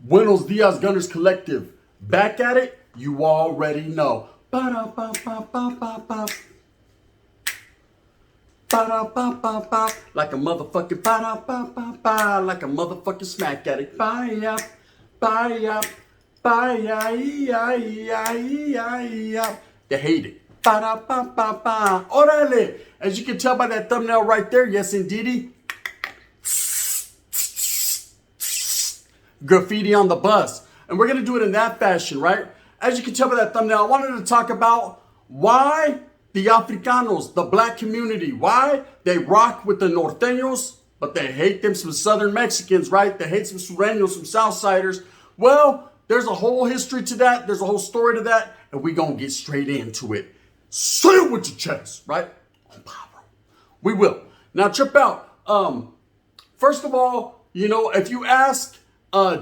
Buenos Dias Gunners Collective. Back at it, you already know. Ba-da-ba-ba-ba-ba-ba. Ba-da-ba-ba-ba. Like a motherfucking ba-da-ba-ba-ba. Like a motherfucking smack addict. Ba-ya, ba-ya, ba-ya-ee-ya-ee-ya-ee-ya. They hate it. Ba-da-ba-ba-ba. Orale. As you can tell by that thumbnail right there, yes indeedy. Graffiti on the bus. And we're going to do it in that fashion, right? As you can tell by that thumbnail, I wanted to talk about why the Africanos, the black community, why they rock with the Nortenos, but they hate them some Southern Mexicans, right? They hate some Sureños, some Southsiders. Well, there's a whole history to that. There's a whole story to that. And we're going to get straight into it. Say it with your chest, right? We will. Now, trip out. First of all, you know, if you ask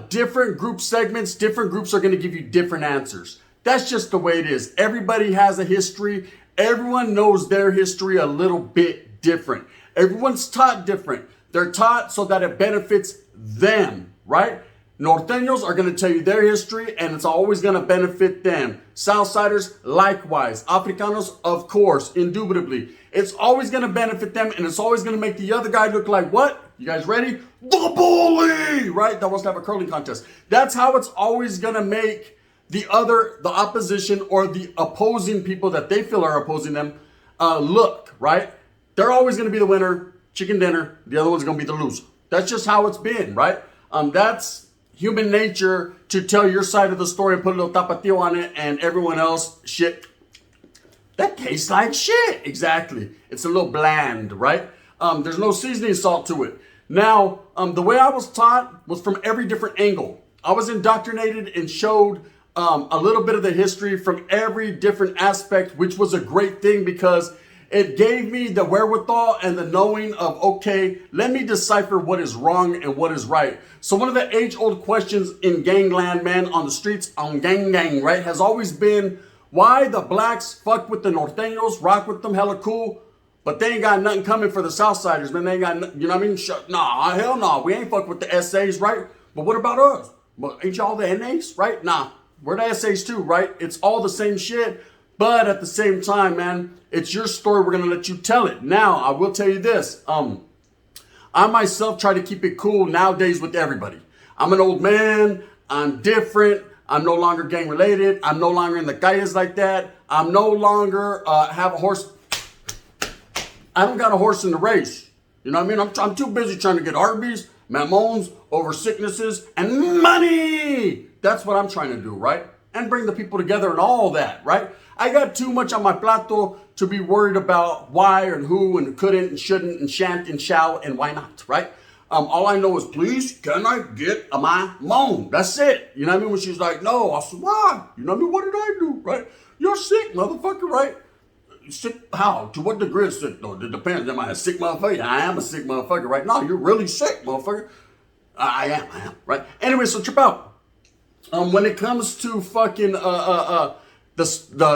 different group segments, different groups are going to give you different answers. That's just the way it is. Everybody has a history. Everyone knows their history a little bit different. Everyone's taught different. They're taught so that it benefits them, right? Norteños are going to tell you their history and it's always going to benefit them. Southsiders, likewise. Africanos, of course, indubitably. It's always going to benefit them and it's always going to make the other guy look like what? You guys ready? The bully, right? That wants to have a curling contest. That's how it's always going to make the opposition or the opposing people that they feel are opposing them look, right? They're always going to be the winner, chicken dinner. The other one's going to be the loser. That's just how it's been, right? That's human nature to tell your side of the story and put a little tapatio on it and everyone else, shit, that tastes like shit. Exactly. It's a little bland, right? There's no seasoning salt to it. Now, the way I was taught was from every different angle. I was indoctrinated and showed a little bit of the history from every different aspect, which was a great thing because it gave me the wherewithal and the knowing of, okay, let me decipher what is wrong and what is right. So one of the age-old questions in gangland, man, on the streets, on gang, right, has always been why the blacks fuck with the Norteños, rock with them, hella cool, but they ain't got nothing coming for the Southsiders, man. They ain't got, you know what I mean? Nah, hell no. We ain't fuck with the SAs, right? But what about us? Well, ain't y'all the NAs, right? Nah, we're the SAs too, right? It's all the same shit. But at the same time, man, it's your story. We're going to let you tell it. Now, I will tell you this. I myself try to keep it cool nowadays with everybody. I'm an old man. I'm different. I'm no longer gang related. I'm no longer in the calles like that. I'm no longer have a horse. I don't got a horse in the race. You know what I mean? I'm too busy trying to get Arby's, Mamones, over sicknesses, and money. That's what I'm trying to do, right? And bring the people together and all that, right? I got too much on my plato to be worried about why and who and couldn't and shouldn't and shan't and shall and why not, right? All I know is, please, can I get my moan? That's it. You know what I mean? When she's like, no, I said, why? You know what I mean? What did I do, right? You're sick, motherfucker, right? Sick how? To what degree is sick, though? It depends. Am I a sick motherfucker? I am a sick motherfucker, right? No, you're really sick, motherfucker. I am, right? Anyway, so trip out. When it comes to fucking the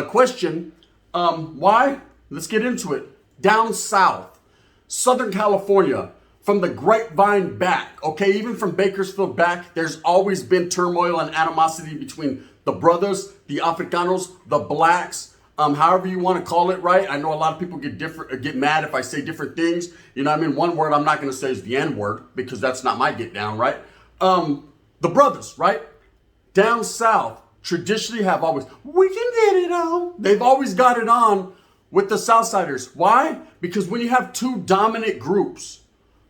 question, why? Let's get into it. Down south, Southern California, from the grapevine back, okay, even from Bakersfield back, there's always been turmoil and animosity between the brothers, the Africanos, the blacks, however you want to call it, right? I know a lot of people get mad if I say different things. You know what I mean? One word I'm not going to say is the N-word because that's not my get down, right? The brothers, right? Down south, traditionally have always, we can get it on. They've always got it on with the Southsiders. Why? Because when you have two dominant groups,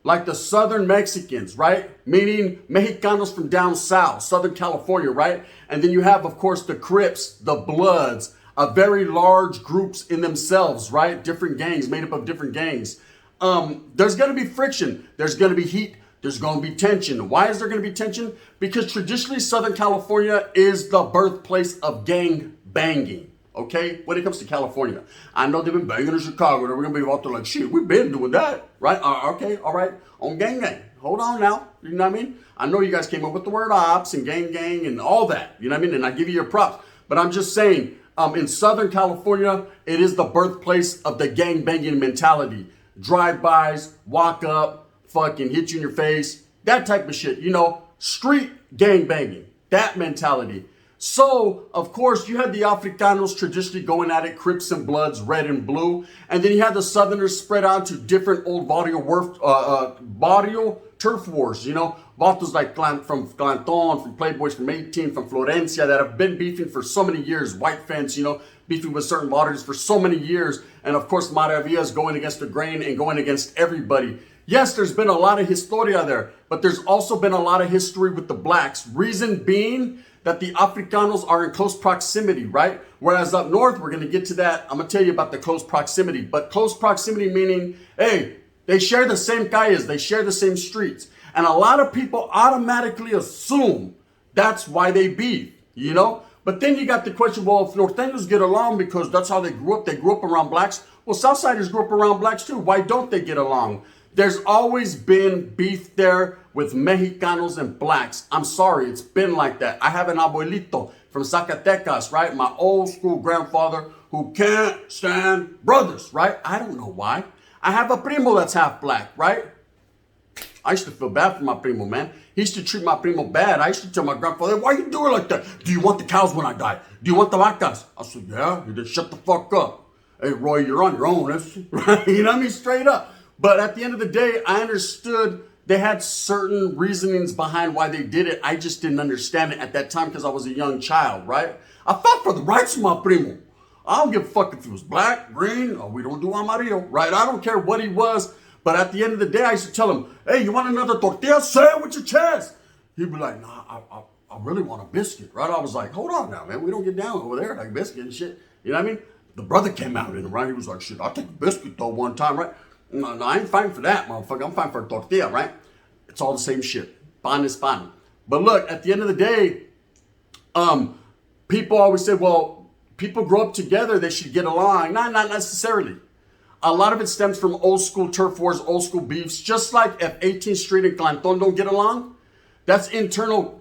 like the Southern Mexicans, right? Meaning Mexicanos from down south, Southern California, right? And then you have, of course, the Crips, the Bloods, very large groups in themselves, right? Different gangs, made up of different gangs. There's going to be friction. There's going to be heat. There's going to be tension. Why is there going to be tension? Because traditionally, Southern California is the birthplace of gang banging, okay? When it comes to California. I know they've been banging in Chicago. We're going to be out there like, shit, we've been doing that, right? Okay, all right. On gang. Hold on now. You know what I mean? I know you guys came up with the word ops and gang and all that. You know what I mean? And I give you your props. But I'm just saying, in Southern California, it is the birthplace of the gang banging mentality. Drive-bys, walk up, fucking hit you in your face, that type of shit. You know, street gang banging. That mentality. So, of course, you had the Africanos traditionally going at it, Crips and Bloods, red and blue. And then you had the Southerners spread out to different old barrio turf wars, you know. Vatos like from Clanton, from Playboys, from 18, from Florencia that have been beefing for so many years. White Fence, you know, beefing with certain barrios for so many years. And, of course, Maravillas going against the grain and going against everybody. Yes, there's been a lot of historia there, but there's also been a lot of history with the blacks. Reason being that the Africanos are in close proximity, right? Whereas up north, we're going to get to that. I'm going to tell you about the close proximity. But close proximity meaning, hey, they share the same calles, they share the same streets. And a lot of people automatically assume that's why they beef, you know? But then you got the question, well, if Nortenos get along because that's how they grew up around blacks. Well, Southsiders grew up around blacks too. Why don't they get along? There's always been beef there with Mexicanos and blacks. I'm sorry, it's been like that. I have an abuelito from Zacatecas, right? My old school grandfather who can't stand brothers, right? I don't know why. I have a primo that's half black, right? I used to feel bad for my primo, man. He used to treat my primo bad. I used to tell my grandfather, why you do it like that? Do you want the cows when I die? Do you want the vacas? I said, yeah. He just shut the fuck up. Hey, Roy, you're on your own. Right? You know what I mean? Straight up. But at the end of the day, I understood they had certain reasonings behind why they did it. I just didn't understand it at that time because I was a young child, right? I fought for the rights of my primo. I don't give a fuck if he was black, green, or we don't do amarillo, right? I don't care what he was. But at the end of the day, I used to tell him, hey, you want another tortilla? Say it with your chest. He'd be like, nah, I really want a biscuit, right? I was like, hold on now, man. We don't get down over there like biscuit and shit. You know what I mean? The brother came out in him, right? He was like, shit, I'll take a biscuit though one time, right? No, I ain't fighting for that, motherfucker. I'm fighting for a tortilla, right? It's all the same shit. Pan is pan. But look, at the end of the day, people always say, well, people grow up together, they should get along. Not necessarily. A lot of it stems from old school turf wars, old school beefs. Just like if 18th Street and Clanton don't get along, that's internal,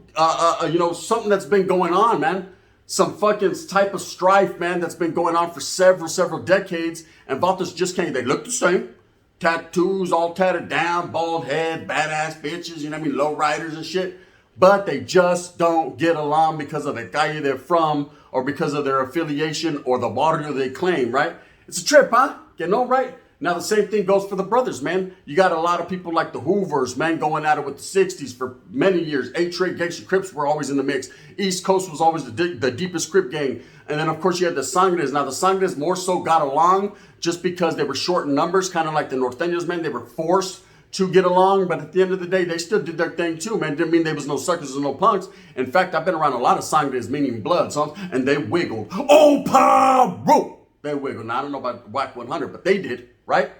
something that's been going on, man. Some fucking type of strife, man, that's been going on for several decades. And vatos just can't, they look the same. Tattoos all tatted down, bald head, badass bitches, you know what I mean, low riders and shit. But they just don't get along because of the calle they're from or because of their affiliation or the barrio they claim, right? It's a trip, huh? You know, right? Now, the same thing goes for the brothers, man. You got a lot of people like the Hoovers, man, going at it with the 60s for many years. A-Trade, Gangsta Crips were always in the mix. East Coast was always the deepest Crip gang. And then, of course, you had the Sangres. Now, the Sangres more so got along just because they were short in numbers, kind of like the Nortenos, man. They were forced to get along, but at the end of the day, they still did their thing too, man. Didn't mean there was no suckers and no punks. In fact, I've been around a lot of Sangres, meaning bloods, huh? And they wiggled. Oh, power! They wiggled. Now, I don't know about Whack 100, but they did, right?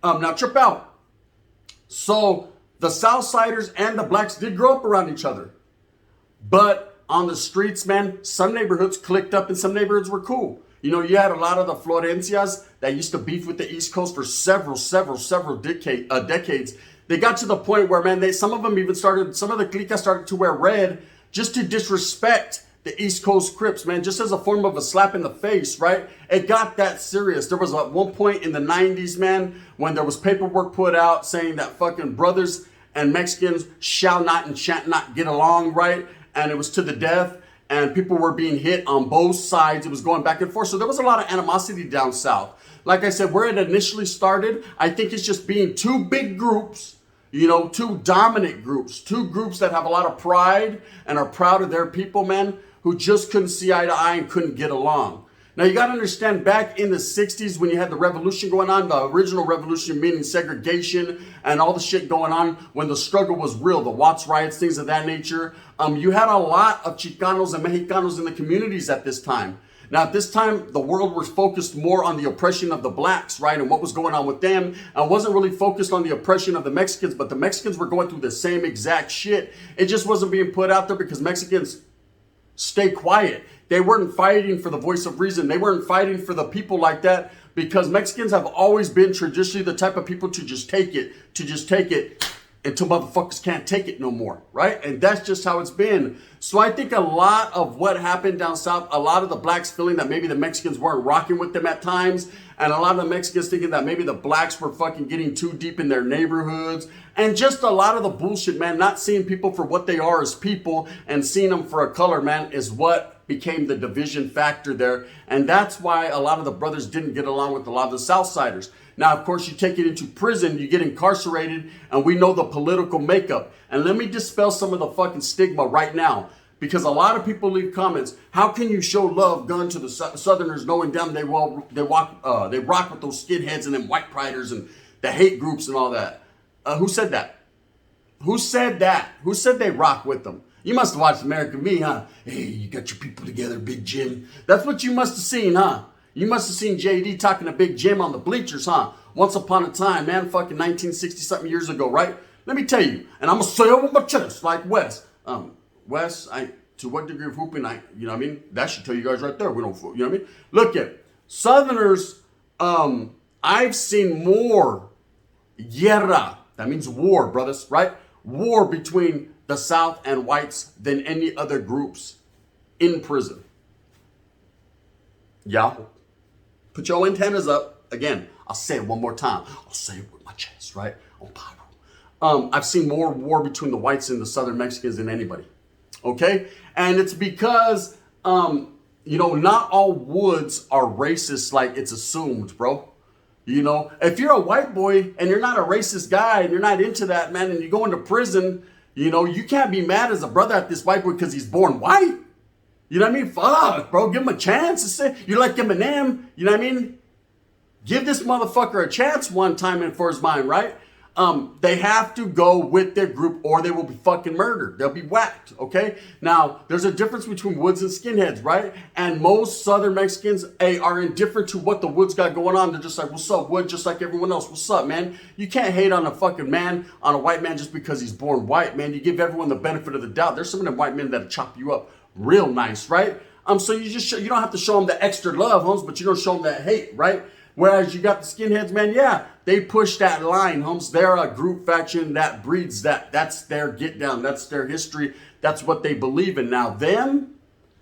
Now, trip out. So, the Southsiders and the blacks did grow up around each other. But on the streets, man, some neighborhoods clicked up and some neighborhoods were cool. You know, you had a lot of the Florencias that used to beef with the East Coast for several decades. They got to the point where, man, some of the cliques started to wear red just to disrespect the East Coast Crips, man, just as a form of a slap in the face, right? It got that serious. There was at one point in the 90s, man, when there was paperwork put out saying that fucking brothers and Mexicans shall not and shan't not get along, right? And it was to the death. And people were being hit on both sides. It was going back and forth. So there was a lot of animosity down south. Like I said, where it initially started, I think it's just being two big groups, you know, two dominant groups, two groups that have a lot of pride and are proud of their people, man, who just couldn't see eye to eye and couldn't get along. Now, you got to understand, back in the 60s when you had the revolution going on, the original revolution meaning segregation and all the shit going on, when the struggle was real, the Watts riots, things of that nature, you had a lot of Chicanos and Mexicanos in the communities at this time. Now, at this time, the world was focused more on the oppression of the blacks, right, and what was going on with them. And wasn't really focused on the oppression of the Mexicans, but the Mexicans were going through the same exact shit. It just wasn't being put out there because Mexicans stay quiet. They weren't fighting for the voice of reason. They weren't fighting for the people like that because Mexicans have always been traditionally the type of people to just take it until motherfuckers can't take it no more, right? And that's just how it's been. So I think a lot of what happened down south, a lot of the blacks feeling that maybe the Mexicans weren't rocking with them at times, And a lot of the Mexicans thinking that maybe the blacks were fucking getting too deep in their neighborhoods. And just a lot of the bullshit, man, not seeing people for what they are as people and seeing them for a color, man, is what became the division factor there. And that's why a lot of the brothers didn't get along with a lot of the Southsiders. Now, of course, you take it into prison, you get incarcerated, and we know the political makeup. And let me dispel some of the fucking stigma right now. Because a lot of people leave comments, how can you show love gun to the Southerners knowing damn they rock with those skinheads and them white priders and the hate groups and all that? Who said that? Who said that? Who said they rock with them? You must have watched American Me, huh? Hey, you got your people together, Big Jim. That's what you must have seen, huh? You must have seen JD talking to Big Jim on the bleachers, huh? Once upon a time, man, fucking 1960-something years ago, right? Let me tell you, and I'm going to say it with my chest like Wes. Wes, to what degree of hooping, you know what I mean? That should tell you guys right there. We don't, you know what I mean? Look at Southerners, I've seen more guerra. That means war, brothers, right? War between the South and whites than any other groups in prison. Yeah. Put your antennas up. Again, I'll say it one more time. I'll say it with my chest, right? On Bible. I've seen more war between the whites and the Southern Mexicans than anybody. Okay? And it's because, not all woods are racist like it's assumed, bro. You know, if you're a white boy and you're not a racist guy and you're not into that, man, and you go into prison, you can't be mad as a brother at this white boy because he's born white. You know what I mean? Fuck, bro, give him a chance. You're like Eminem, you know what I mean? Give this motherfucker a chance one time and for his mind, right? They have to go with their group or they will be fucking murdered. They'll be whacked, okay? Now, there's a difference between woods and skinheads, right? And most Southern Mexicans are indifferent to what the woods got going on. They're just like, what's up, wood? Just like everyone else. What's up, man? You can't hate on a fucking man, on a white man just because he's born white, man. You give everyone the benefit of the doubt. There's some of them white men that'll chop you up real nice, right? So you don't have to show them the extra love, Holmes, but you don't show them that hate, right? Whereas you got the skinheads, man, yeah, they push that line, Holmes. They're a group faction that breeds that. That's their get down. That's their history. That's what they believe in. Now, them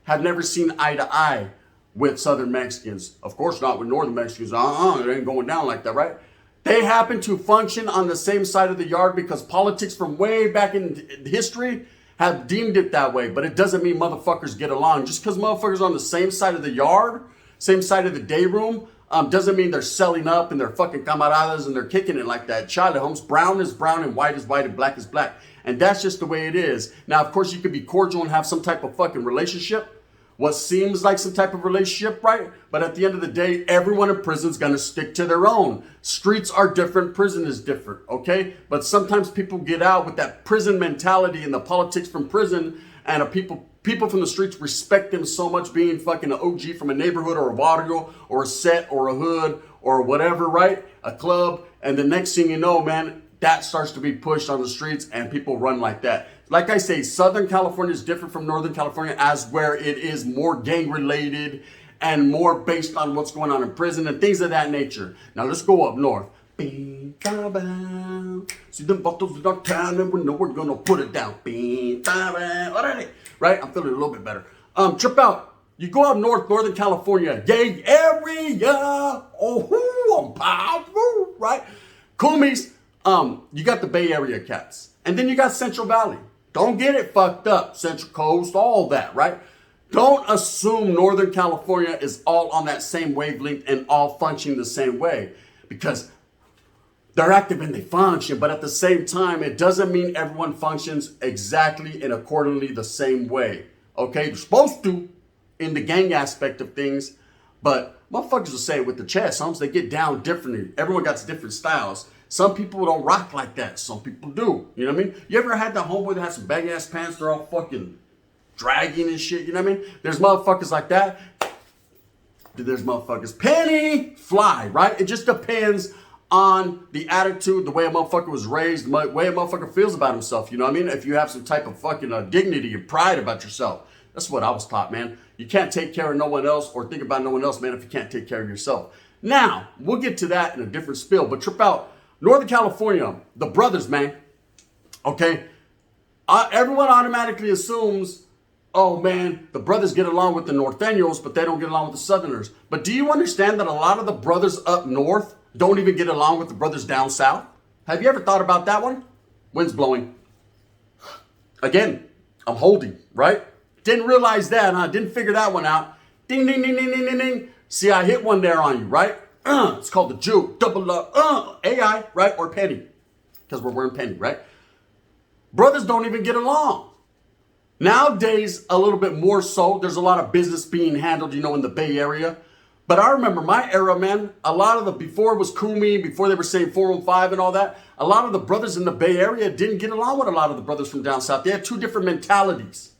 have never seen eye to eye with Southern Mexicans. Of course not with Northern Mexicans. It ain't going down like that, right? They happen to function on the same side of the yard because politics from way back in history have deemed it that way. But it doesn't mean motherfuckers get along. Just because motherfuckers are on the same side of the yard, same side of the day room, doesn't mean they're selling up and they're fucking camaradas and they're kicking it like that. Charlie Holmes, brown is brown and white is white and black is black. And that's just the way it is. Now, of course, you could be cordial and have some type of fucking relationship. What seems like some type of relationship, right? But at the end of the day, everyone in prison is going to stick to their own. Streets are different. Prison is different, okay? But sometimes people get out with that prison mentality and the politics from prison, and people from the streets respect them so much, being fucking an OG from a neighborhood or a barrio or a set or a hood or whatever, right? A club. And the next thing you know, man, that starts to be pushed on the streets and people run like that. Like I say, Southern California is different from Northern California, as where it is more gang related and more based on what's going on in prison and things of that nature. Now let's go up north. See them bottles in our town and we know we're gonna put it down. Right? I'm feeling a little bit better. Trip out. You go up north, Northern California, gang area. Oh, I'm powerful, right? Coomies. You got the Bay Area cats. And then you got Central Valley. Don't get it fucked up. Central Coast, all that, right? Don't assume Northern California is all on that same wavelength and all functioning the same way. Because they're active and they function, but at the same time, it doesn't mean everyone functions exactly and accordingly the same way. Okay? They're supposed to in the gang aspect of things, but motherfuckers will say it with the chest, Holmes. They get down differently. Everyone got different styles. Some people don't rock like that. Some people do. You know what I mean? You ever had that homeboy that has some bag ass pants? They're all fucking dragging and shit. You know what I mean? There's motherfuckers like that. There's motherfuckers penny fly, right? It just depends on the attitude, the way a motherfucker was raised, the way a motherfucker feels about himself. You know what I mean? If you have some type of fucking dignity and pride about yourself. That's what I was taught, man. You can't take care of no one else or think about no one else, man, if you can't take care of yourself. Now, we'll get to that in a different spill, but trip out. Northern California, the brothers, man. Okay? Everyone automatically assumes oh man, the brothers get along with the Nortenos, but they don't get along with the Southerners. But do you understand that a lot of the brothers up north don't even get along with the brothers down south? Have you ever thought about that one? Wind's blowing. Again, I'm holding, right? Didn't realize that, huh? Didn't figure that one out. Ding, ding, ding, ding, ding, ding, ding. See, I hit one there on you, right? It's called the juke. Double AI, right? Or penny. Because we're wearing penny, right? Brothers don't even get along. Nowadays, a little bit more so. There's a lot of business being handled, in the Bay Area. But I remember my era, man, a lot of before it was Kumi, before they were saying 415 and all that, a lot of the brothers in the Bay Area didn't get along with a lot of the brothers from down south. They had two different mentalities.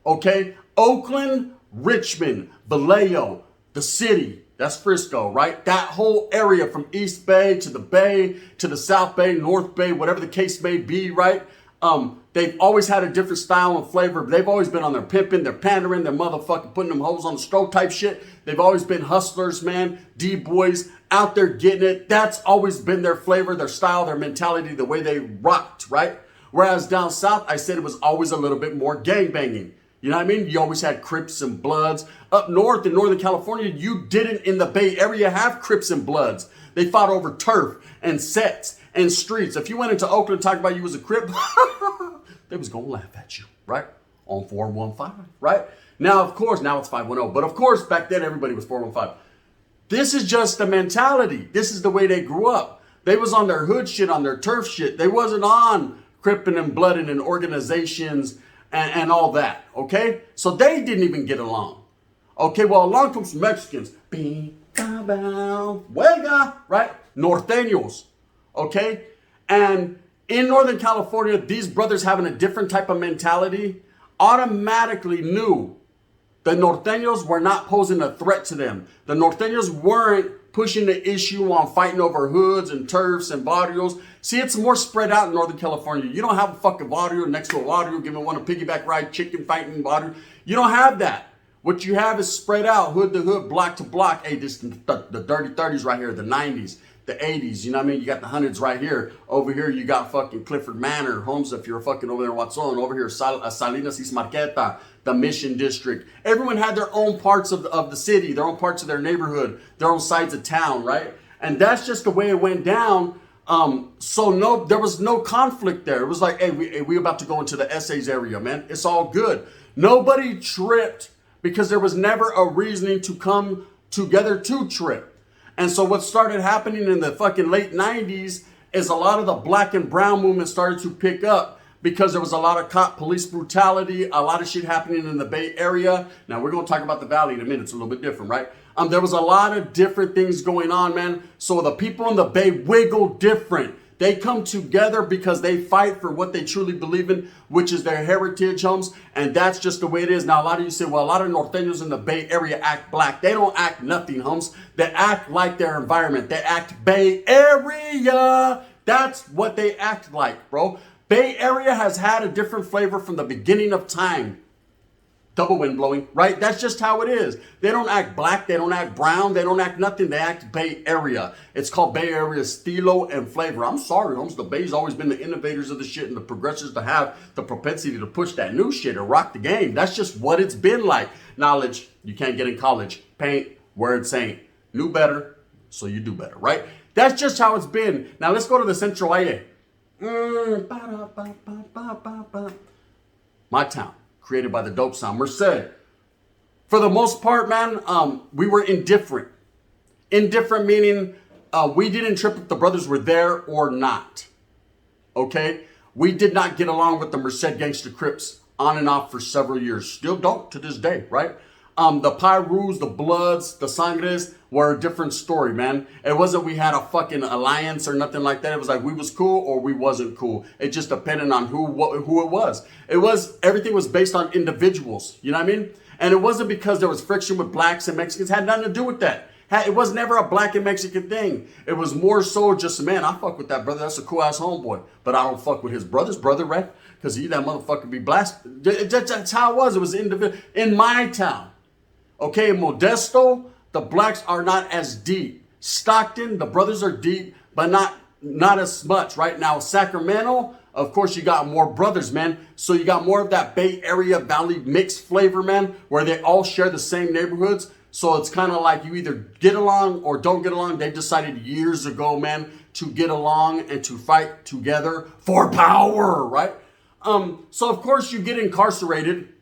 Okay? Oakland, Richmond, Vallejo, the city, that's Frisco, right? That whole area from East Bay to the South Bay, North Bay, whatever the case may be, right? They've always had a different style and flavor. They've always been on their pimping, their pandering, their motherfucking putting them hoes on the stroke type shit. They've always been hustlers, man, D-boys, out there getting it. That's always been their flavor, their style, their mentality, the way they rocked, right? Whereas down south, I said it was always a little bit more gangbanging. You know what I mean? You always had Crips and Bloods. Up north in Northern California, you didn't in the Bay Area have Crips and Bloods. They fought over turf and sets and streets. If you went into Oakland and talked about you was a Crip, they was going to laugh at you, right? On 415, right? Now, of course, now it's 510. But of course, back then, everybody was 415. This is just the mentality. This is the way they grew up. They was on their hood shit, on their turf shit. They wasn't on Cripping and Blooding and organizations and all that, okay? So they didn't even get along. Okay, well, along comes some Mexicans. Huelga, right? Norteños, okay? And in Northern California, these brothers having a different type of mentality automatically knew the Norteños were not posing a threat to them. The Norteños weren't pushing the issue on fighting over hoods and turfs and barrios. See, it's more spread out in Northern California. You don't have a fucking barrio next to a barrio, giving one a piggyback ride, chicken fighting barrio. You don't have that. What you have is spread out, hood to hood, block to block. Hey, this the dirty 30s right here, the 90s, the 80s, you know what I mean? You got the hundreds right here. Over here, you got fucking Clifford Manor, Homes, if you're fucking over there in Watson. Over here, Salinas East Marqueta, the Mission District. Everyone had their own parts of the city, their own parts of their neighborhood, their own sides of town, right? And that's just the way it went down. So there was no conflict there. It was like, hey, we about to go into the essays area, man. It's all good. Nobody tripped because there was never a reasoning to come together to trip. And so what started happening in the fucking late 90s is a lot of the black and brown movement started to pick up because there was a lot of cop police brutality, a lot of shit happening in the Bay Area. Now, we're going to talk about the Valley in a minute. It's a little bit different, right? There was a lot of different things going on, man. So the people in the Bay wiggle different. They come together because they fight for what they truly believe in, which is their heritage, homes. And that's just the way it is. Now, a lot of you say, well, a lot of Norteños in the Bay Area act black. They don't act nothing, homes. They act like their environment. They act Bay Area. That's what they act like, bro. Bay Area has had a different flavor from the beginning of time. Double wind blowing, right? That's just how it is. They don't act black. They don't act brown. They don't act nothing. They act Bay Area. It's called Bay Area stilo and flavor. I'm sorry, homes. The Bay's always been the innovators of the shit and the progressives to have the propensity to push that new shit and rock the game. That's just what it's been like. Knowledge you can't get in college. Paint, words ain't. Knew better, so you do better, right? That's just how it's been. Now let's go to the Central Valle. My town. Created by the dope sound, Merced. For the most part, man, we were indifferent. Indifferent meaning we didn't trip if the brothers were there or not. Okay? We did not get along with the Merced Gangster Crips on and off for several years. Still don't to this day, right? The Pyrus, the Bloods, the Sangres were a different story, man. It wasn't we had a fucking alliance or nothing like that. It was like we was cool or we wasn't cool. It just depended on who it was. Everything was based on individuals, you know what I mean? And it wasn't because there was friction with blacks and Mexicans. It had nothing to do with that. It was never a black and Mexican thing. It was more so just, man, I fuck with that brother. That's a cool ass homeboy. But I don't fuck with his brother's brother, right? Because that motherfucker be blasted. That's how it was. It was individual. In my town. Okay, in Modesto, the blacks are not as deep. Stockton, the brothers are deep, but not as much right now. Sacramento, of course, you got more brothers, man. So you got more of that Bay Area Valley mixed flavor, man, where they all share the same neighborhoods. So it's kind of like you either get along or don't get along. They decided years ago, man, to get along and to fight together for power, right? So of course you get incarcerated,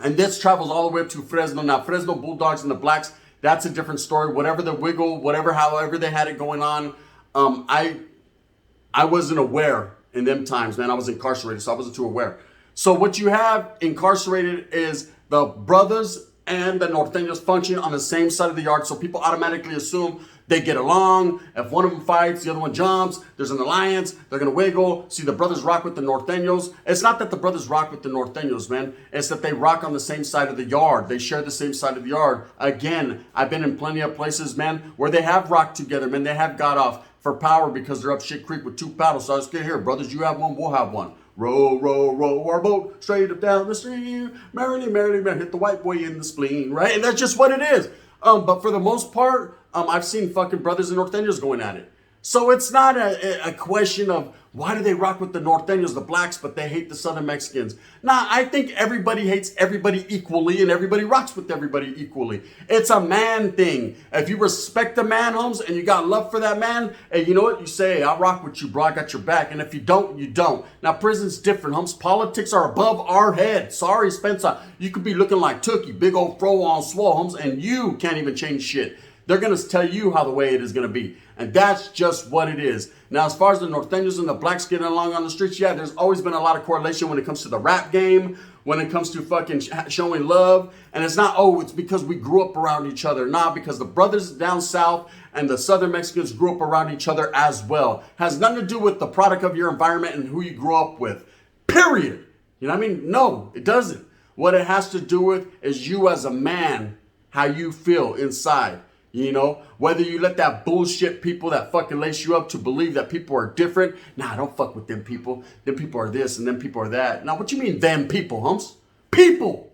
and this travels all the way up to Fresno. Now, Fresno Bulldogs and the Blacks, that's a different story. Whatever the wiggle, however they had it going on, I wasn't aware in them times, man. I was incarcerated, so I wasn't too aware. So what you have incarcerated is the brothers and the Nortenos function on the same side of the yard. So people automatically assume they get along. If one of them fights, the other one jumps. There's an alliance. They're going to wiggle. See, the brothers rock with the Nortenos. It's not that the brothers rock with the Nortenos, man. It's that they rock on the same side of the yard. They share the same side of the yard. Again, I've been in plenty of places, man, where they have rocked together, man. They have got off for power because they're up shit creek with 2 paddles. So I just get here, brothers, you have one, we'll have one. Row, row, row our boat straight up down the stream. Merrily, merrily, merrily, hit the white boy in the spleen, right? And that's just what it is. But for the most part, I've seen fucking brothers and Nortenos going at it. So it's not a question of why do they rock with the Nortenos, the Blacks, but they hate the Southern Mexicans. Nah, I think everybody hates everybody equally and everybody rocks with everybody equally. It's a man thing. If you respect the man, Holmes, and you got love for that man, and you know what? You say, hey, I rock with you, bro. I got your back. And if you don't, you don't. Now, prison's different, Holmes. Politics are above our head. Sorry, Spencer. You could be looking like Tookie, big old fro on swole, Holmes, and you can't even change shit. They're going to tell you how the way it is going to be. And that's just what it is. Now, as far as the Nortenos and the Blacks getting along on the streets, yeah, there's always been a lot of correlation when it comes to the rap game, when it comes to fucking showing love. And it's not, oh, it's because we grew up around each other. Nah, because the brothers down south and the Southern Mexicans grew up around each other as well. Has nothing to do with the product of your environment and who you grew up with. Period. You know what I mean? No, it doesn't. What it has to do with is you as a man, how you feel inside. You know, whether you let that bullshit people that fucking lace you up to believe that people are different. Nah, don't fuck with them people. Them people are this and them people are that. Now, what you mean them people, Humps? People.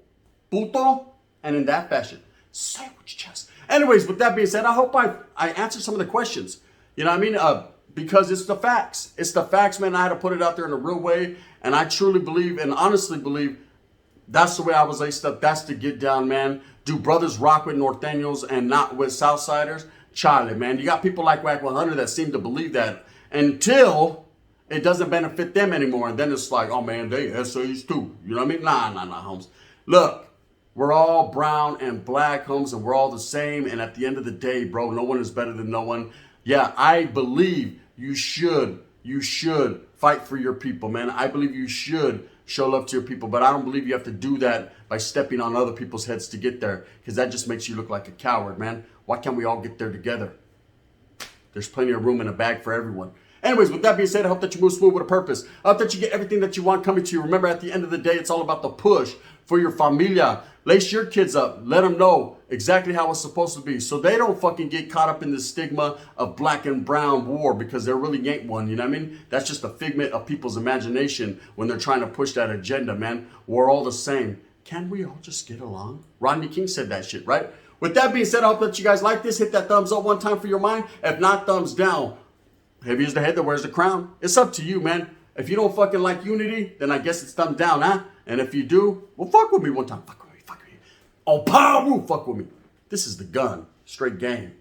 Puto. And in that fashion. Say it with your chest. Anyways, with that being said, I hope I answered some of the questions. You know what I mean? Because it's the facts. It's the facts, man. I had to put it out there in a real way. And I truly believe and honestly believe that's the way I was laced up. That's the get down, man. Do brothers rock with Nortenos and not with Southsiders? Charlie, man. You got people like Wack 100 that seem to believe that until it doesn't benefit them anymore. And then it's like, oh, man, they essays too. You know what I mean? Nah, Holmes. Look, we're all brown and black, Holmes, and we're all the same. And at the end of the day, bro, no one is better than no one. Yeah, I believe you should fight for your people, man. I believe you should show love to your people, but I don't believe you have to do that by stepping on other people's heads to get there, because that just makes you look like a coward, man. Why can't we all get there together? There's plenty of room in a bag for everyone. Anyways, with that being said, I hope that you move smooth with a purpose. I hope that you get everything that you want coming to you. Remember, at the end of the day, it's all about the push for your familia. Lace your kids up. Let them know exactly how it's supposed to be, so they don't fucking get caught up in the stigma of black and brown war, because there really ain't one. You know what I mean? That's just a figment of people's imagination when they're trying to push that agenda, man. We're all the same. Can we all just get along? Rodney King said that shit, right? With that being said, I hope that you guys like this. Hit that thumbs up one time for your mind. If not, thumbs down. Heavy is the head that wears the crown. It's up to you, man. If you don't fucking like unity, then I guess it's thumbs down, huh? And if you do, well, fuck with me one time. Fuck with me. Oh, power, fuck with me. This is the gun. Straight game.